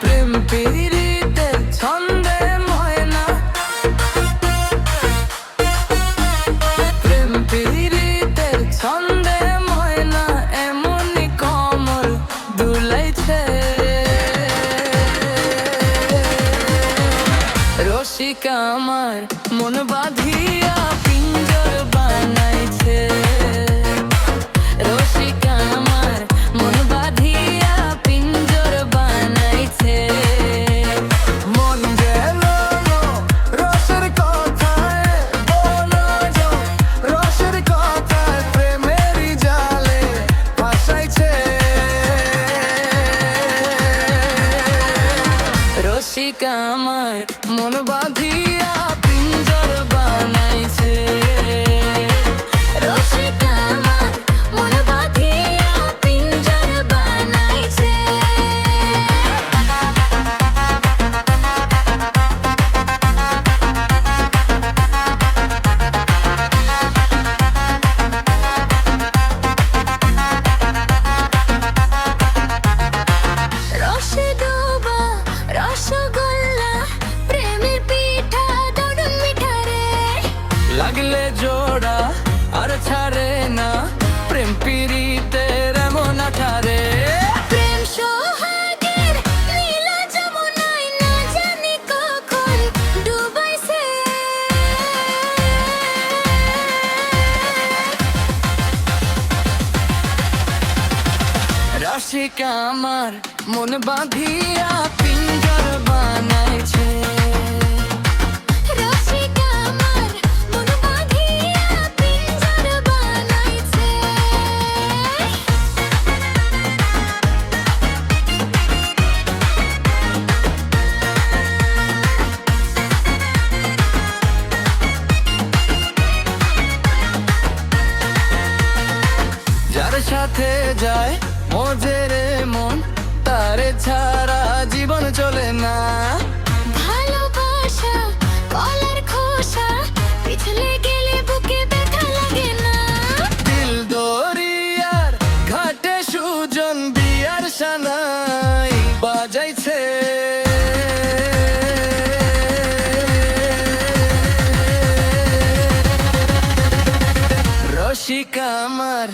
প্রেম পীড়িতের ছন্দে ময়না, প্রেম পীড়িতের ছন্দে ময়না এমনি কমল দুলাইছে। রসিক আমার মন বাঁধিয়া পিঞ্জর বানাইছে, রসিক আমার মন বাঁধিয়া পিঞ্জর বানাইছে। মন গেল রসের কথায়, বনজ রসের কথায় প্রেমেরই জালে ফাঁসাইছে। রসিক আমার মন বাঁধিয়া পিঞ্জর বানাইছে, রসিক আমার মন বাঁধিয়া পিঞ্জর বানাইছে। রসে ডোবা রসগোল্লা প্রেমের পিঠা দারুণ মিঠা রে, লাগলে জোড়া আর ছাড়ে না প্রেম পীড়িতের এমন আঠারে। প্রেম সোহাগের নীলা যমুনায় না জানি কখন ডুবাইছে। রসিক আমার মন বাঁধিয়া পিঞ্জর বানাইছে, রসিক আমার মন বাঁধিয়া পিঞ্জর বানাইছে। যার সাথে যায় মজের মন তারে ছাড়া জীবন চলে না। ভালোবাসা কলার খোসা পিছলে গেলে বুকে ব্যথা লাগে না। দিল দরিয়ার ঘাটে সুজন বিয়ার সানাই বাজাইছে। রসিক আমার